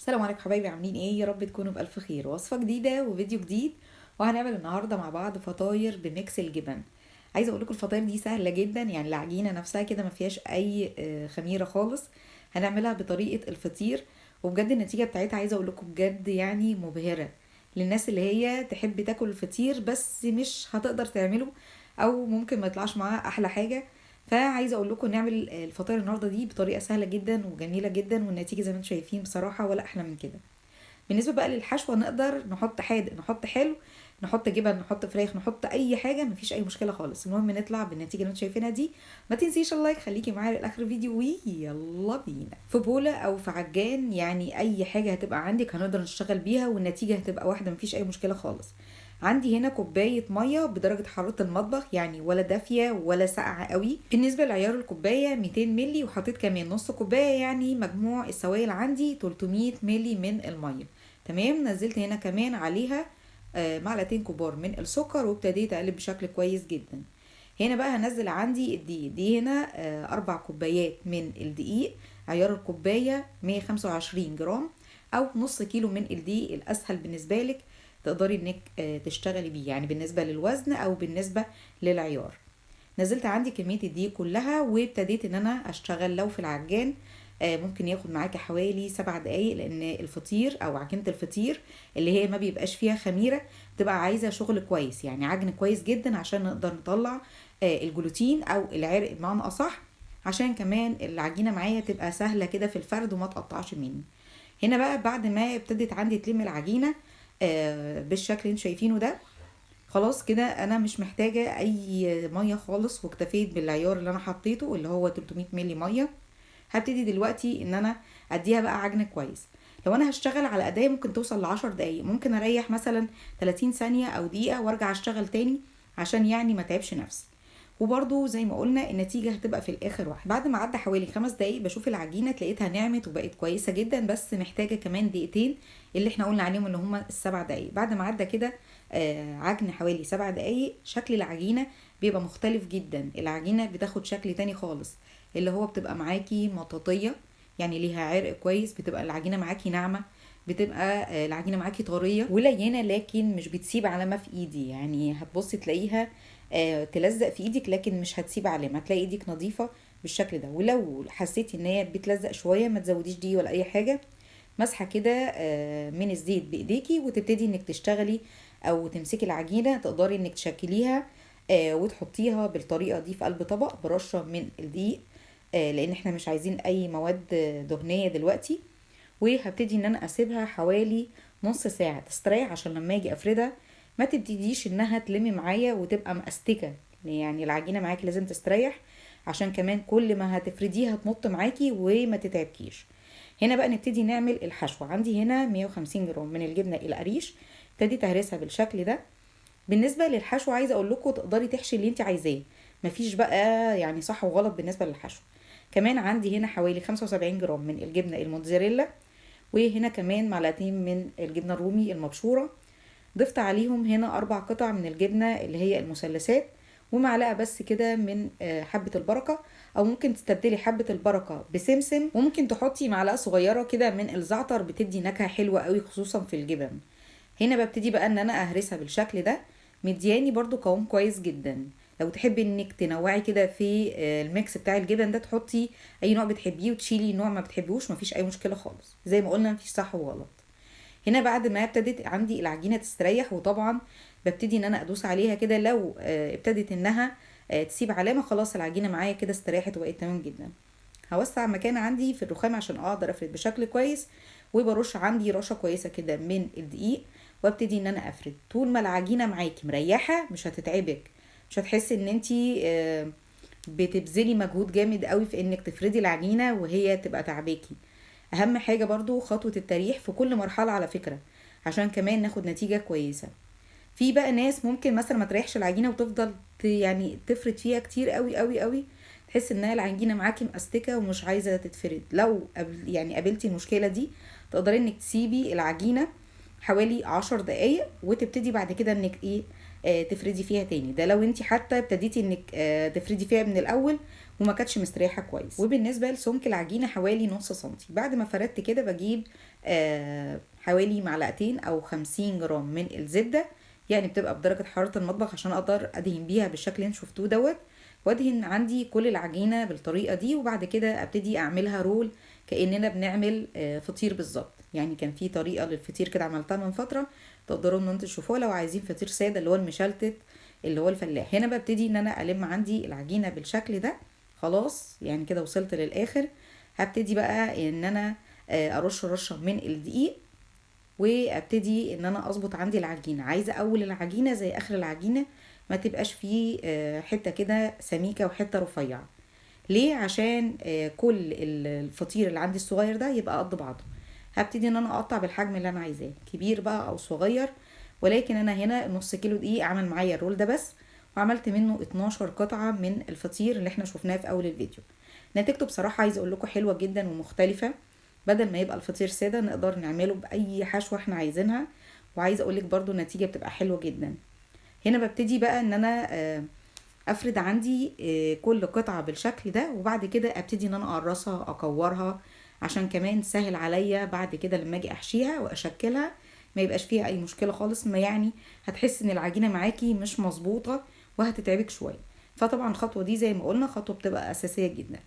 السلام عليكم حبايبي، عاملين ايه؟ يا رب تكونوا بألف خير. وصفة جديدة وفيديو جديد، وهنعمل النهاردة مع بعض فطاير بميكس الجبن. عايزة اقول لكم الفطاير دي سهلة جدا، يعني العجينة نفسها كده ما فيهاش اي خميرة خالص. هنعملها بطريقة الفطير، وبجد النتيجة بتاعتها عايزة اقول لكم بجد يعني مبهرة للناس اللي هي تحب تاكل الفطير بس مش هتقدر تعمله، او ممكن ما يطلعش معاها احلى حاجة. فعايزه اقول لكم نعمل الفطاير النهارده دي بطريقه سهله جدا وجميله جدا، والنتيجه زي ما انتم شايفين بصراحه ولا احلى من كده. بالنسبه بقى للحشوه، نقدر نحط حادق نحط حلو، نحط جبن نحط فراخ نحط اي حاجه، مفيش اي مشكله خالص. المهم نطلع بالنتيجه اللي انتم شايفينها دي. ما تنسيش اللايك، خليكي معايا لاخر الفيديو، ويلا بينا. في بوله او في عجان، يعني اي حاجه هتبقى عندك هنقدر نشتغل بيها والنتيجه هتبقى واحده، مفيش اي مشكله خالص. عندي هنا كوبايه ميه بدرجه حراره المطبخ، يعني ولا دافيه ولا ساقعه قوي. بالنسبه لعيار الكوبايه 200 مللي، وحطيت كمان نص كوبايه، يعني مجموع السوائل عندي 300 مللي من الميه. تمام. نزلت هنا كمان عليها معلقتين كبار من السكر، وابتديت اقلب بشكل كويس جدا. هنا بقى هنزل عندي الدقيق دي هنا 4 كوبايات من الدقيق. عيار الكوباية 125 جرام، او نص كيلو من الدقيق الاسهل بالنسبة لك تقدري انك تشتغلي بيه، يعني بالنسبة للوزن او بالنسبة للعيار. نزلت عندي كمية الدقيق كلها، وابتديت ان انا اشتغل. لو في العجان ممكن ياخد معاكي حوالي 7 دقايق، لان الفطير او عجينة الفطير اللي هي ما بيبقاش فيها خميرة تبقى عايزة شغل كويس، يعني عجن كويس جدا عشان نقدر نطلع الجلوتين او العرق بمعنى اصح، عشان كمان العجينة معايا تبقى سهلة كده في الفرد وما تقطعش مني. هنا بقى بعد ما ابتدت عندي تلم العجينة بالشكل اللي انتوا شايفينه ده، خلاص كده انا مش محتاجة اي مية خالص، واكتفيت بالعيار اللي انا حطيته اللي هو 300 ملي مية. هبتدي دلوقتي ان انا اديها بقى عجن كويس. لو انا هشتغل على اداية ممكن توصل ل10 دقايق، ممكن اريح مثلا 30 ثانية او دقيقة وارجع اشتغل تاني، عشان يعني ما تعبش نفسي. وبرضو زي ما قلنا النتيجة هتبقى في الاخر واحد. بعد ما عدى حوالي 5 دقايق بشوف العجينة، تلاقيتها نعمت وبقت كويسة جدا، بس محتاجة كمان دقيقتين اللي احنا قلنا عليهم اللي هما ال7 دقايق. بعد ما عدى كده عجن حوالي 7 دقايق، شكل العجينة بيبقى مختلف جدا. العجينة بتاخد شكل تاني خالص، اللي هو بتبقى معاكي مطاطية، يعني ليها عرق كويس، بتبقى العجينة معاكي ناعمة، بتبقى العجينة معاكي طرية ولينة، لكن مش بتسيب علامة في ايدي. يعني هتبصي تلاقيها تلزق في ايدك، لكن مش هتسيب علامة، هتلاقي ايدك نظيفة بالشكل ده. ولو حسيتي ان هي بتلزق شوية ما تزوديش دي ولا اي حاجة، مسحه كده من الزيت بايديكي، وتبتدي انك تشتغلي او تمسكي العجينه، تقدري انك تشكليها وتحطيها بالطريقه دي في قلب طبق برشه من الدقيق، لان احنا مش عايزين اي مواد دهنيه دلوقتي. وهبتدي ان انا اسيبها حوالي نص ساعه تستريح، عشان لما اجي افردها ما تبتديش انها تلمي معايا وتبقى مأستكه. يعني العجينه معاكي لازم تستريح، عشان كمان كل ما هتفرديها تمط معاكي وما تتعبكيش. هنا بقى نبتدي نعمل الحشوة. عندي هنا 150 جرام من الجبنة القريش، ابتديت اهرسها بالشكل ده. بالنسبة للحشوة عايزة اقول لكم تقدري تحشي اللي انت عايزاه، مفيش بقى يعني صح وغلط بالنسبة للحشوة. كمان عندي هنا حوالي 75 جرام من الجبنة الموتزاريلا، وهنا كمان معلقتين من الجبنة الرومي المبشورة. ضفت عليهم هنا 4 قطع من الجبنة اللي هي المثلثات، ومعلقة بس كده من حبة البركة، او ممكن تستبدلي حبة البركة بسمسم، وممكن تحطي معلقة صغيرة كده من الزعتر، بتدي نكهة حلوة قوي خصوصا في الجبن. هنا ببتدي بقى ان انا اهرسها بالشكل ده، مدياني برضو قوام كويس جدا. لو تحبي انك تنوعي كده في الميكس بتاع الجبن ده، تحطي اي نوع بتحبيه وتشيلي نوع ما بتحبيهوش، مفيش اي مشكلة خالص. زي ما قلنا مفيش صح وغلط. هنا بعد ما ابتدت عندي العجينه تستريح، وطبعا ببتدي ان انا ادوس عليها كده، لو ابتدت انها تسيب علامه، خلاص العجينه معايا كده استريحت وبقت تمام جدا. هوسع مكان عندي في الرخام عشان اقدر افرد بشكل كويس، وبرش عندي رشه كويسه كده من الدقيق، وابتدي ان انا افرد. طول ما العجينه معاكي مريحه مش هتتعبك، مش هتحسي ان انتي بتبذلي مجهود جامد قوي في انك تفردي العجينه وهي تبقى تعباكي. اهم حاجة برضو خطوة التريح في كل مرحلة على فكرة، عشان كمان ناخد نتيجة كويسة. في بقى ناس ممكن مثلا ما تريحش العجينة وتفضل يعني تفرد فيها كتير قوي قوي قوي، تحس انها العجينة معاكي مأستكة ومش عايزة تتفرد. لو يعني قابلتي المشكلة دي، تقدري انك تسيبي العجينة حوالي 10 دقايق، وتبتدي بعد كده انك ايه تفردي فيها تاني. ده لو انت حتى ابتديتي انك تفردي فيها من الاول وما كانتش مستريحه كويس. وبالنسبه لسمك العجينه حوالي نص سنتي. بعد ما فردت كده بجيب حوالي معلقتين او 50 جرام من الزبدة، يعني بتبقى بدرجة حرارة المطبخ عشان اقدر ادهن بيها بالشكل اللي انتوا شفتوه دوت. وادهن عندي كل العجينة بالطريقة دي، وبعد كده ابتدي اعملها رول كأننا بنعمل فطير بالظبط. يعني كان في طريقة للفطير كده عملتها من فترة، تقدروا ان انتوا تشوفوها لو عايزين فطير سادة اللي هو المشلتت اللي هو الفلاح. هنا ببتدي ان انا الم عندي العجينة بالشكل ده. خلاص يعني كده وصلت للاخر. هبتدي بقى ان انا ارش رشة من الدقيق، وابتدي ان انا اظبط عندي العجينة. عايزة اول العجينة زي اخر العجينة، ما تبقاش فيه حتة كده سميكة وحتة رفيعة. ليه؟ عشان كل الفطير اللي عندي الصغير ده يبقى قد بعضه. هبتدي ان انا اقطع بالحجم اللي انا عايزاه، كبير بقى او صغير. ولكن انا هنا نص كيلو دقيق عمل معايا الرول ده بس، وعملت منه 12 قطعة من الفطير اللي احنا شفناه في اول الفيديو. نتيجته بصراحة عايزة اقول لكم حلوة جدا ومختلفة. بدل ما يبقى الفطير سادة نقدر نعمله باي حشوة احنا عايزينها. وعايزة اقول لك برضو النتيجة بتبقى حلوة جدا. هنا ببتدي بقى ان انا افرد عندي كل قطعة بالشكل ده، وبعد كده ابتدي ان انا اقرصها اكورها، عشان كمان سهل عليا بعد كده لما اجي احشيها واشكلها ما يبقاش فيها اي مشكلة خالص. ما يعني هتحس ان العجينة معاكي مش مظبوطة وهتتعبك شوية. فطبعا الخطوة دي زي ما قلنا خطوة بتبقى اساسية جدا.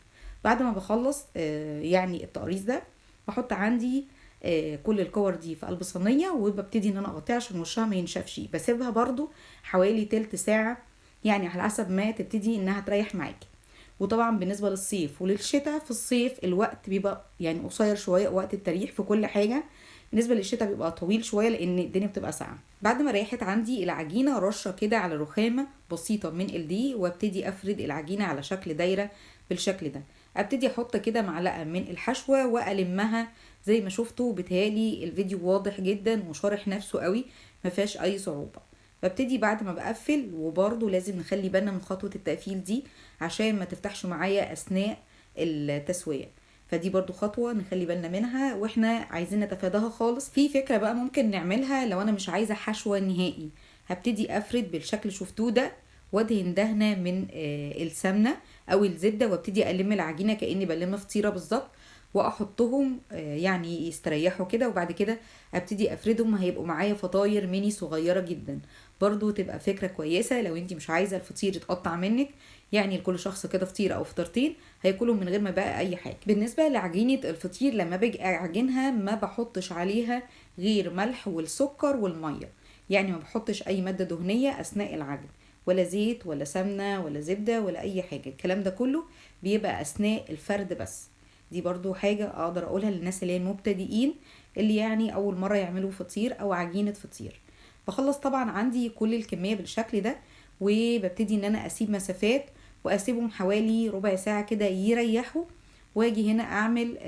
بعد ما بخلص يعني التقريص ده، بحط عندي كل الكور دي في قلب صينية، وببتدي ان انا اغطيها عشان وشها ما ينشفش. بسيبها برضو حوالي تلت ساعة، يعني على حسب ما تبتدي انها تريح معاكي. وطبعا بالنسبة للصيف وللشتاء، في الصيف الوقت بيبقى يعني قصير شوية، وقت التريح في كل حاجة. بالنسبة للشتاء بيبقى طويل شوية لان الدنيا بتبقى ساقعة. بعد ما ريحت عندي العجينة، رشة كده على رخامة بسيطة من الدقيق، وابتدي افرد العجينة على شكل دايرة بالشكل ده. ابتدي احط كده معلقة من الحشوة والمها زي ما شفتوا. بتهيالي الفيديو واضح جدا وشارح نفسه قوي، ما فيهاش اي صعوبة. ببتدي بعد ما بقفل، وبرضو لازم نخلي بالنا من خطوة التقفيل دي عشان ما تفتحش معايا اثناء التسوية. فدي برضو خطوة نخلي بالنا منها واحنا عايزين نتفاداها خالص. في فكرة بقى ممكن نعملها لو انا مش عايزة حشوة نهائي. هبتدي افرد بالشكل شفتوه ده، وادهن دهنة من السمنة او الزبدة، وابتدي الم العجينة كأني بلم فطيرة بالظبط، واحطهم يعني يستريحوا كده. وبعد كده ابتدي افردهم، هيبقوا معايا فطاير ميني صغيرة جدا. برضو تبقى فكرة كويسة لو انتي مش عايزة الفطير يتقطع منك، يعني لكل شخص كده فطير او فطيرتين هياكلهم من غير ما بقى اي حاجة. بالنسبة لعجينة الفطير، لما باجي اعجنها ما بحطش عليها غير ملح والسكر والمية، يعني ما بحطش اي مادة دهنية اثناء العجن، ولا زيت ولا سمنة ولا زبدة ولا اي حاجة. الكلام ده كله بيبقى اثناء الفرد بس. دي برضو حاجة اقدر اقولها للناس اللي هي المبتدئين، اللي يعني اول مرة يعملوا فطير او عجينة فطير. بخلص طبعا عندي كل الكمية بالشكل ده، وببتدي ان انا اسيب مسافات واسيبهم حوالي ربع ساعة كده يريحوا. واجي هنا اعمل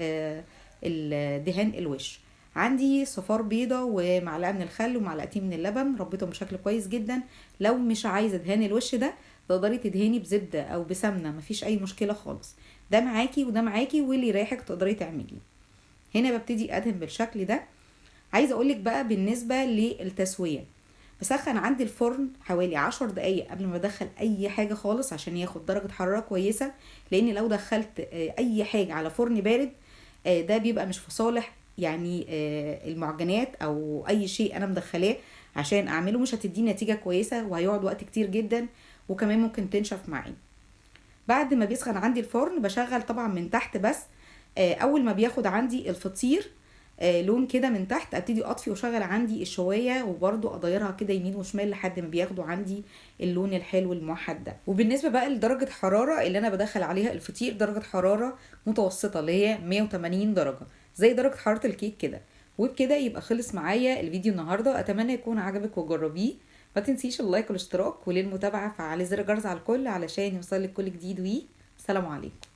الدهان الوش. عندي صفار بيضة ومعلقة من الخل ومعلقتين من اللبن، ربيتهم بشكل كويس جدا. لو مش عايزة دهان الوش ده تقدري تدهني بزبدة او بسمنة، مفيش اي مشكلة خالص. ده معاكي وده معاكي، واللي يريحك تقدري تعمليه. هنا ببتدي ادهن بالشكل ده. عايزه اقولك بقى بالنسبه للتسويه، بسخن عندي الفرن حوالي 10 دقايق قبل ما ادخل اي حاجه خالص عشان ياخد درجه حراره كويسه. لان لو دخلت اي حاجه على فرن بارد ده بيبقى مش في صالح يعني المعجنات او اي شيء انا مدخلاه عشان اعمله، مش هتدي نتيجه كويسه وهيقعد وقت كتير جدا، وكمان ممكن تنشف معايا. بعد ما بيسخن عندي الفرن بشغل طبعا من تحت بس. اول ما بياخد عندي الفطير لون كده من تحت، ابتدي اطفي واشغل عندي الشوايه، وبرده اضيرها كده يمين وشمال لحد ما بياخدوا عندي اللون الحلو الموحد ده. وبالنسبه بقى لدرجه حراره اللي انا بدخل عليها الفطير، درجه حراره متوسطه اللي هي 180 درجه زي درجه حراره الكيك كده. وبكده يبقى خلص معايا الفيديو النهارده. اتمنى يكون عجبك وجربيه. ما تنسيش اللايك والاشتراك، وللمتابعه فعلي زر الجرس على الكل علشان يوصلك كل جديد. والسلام عليكم.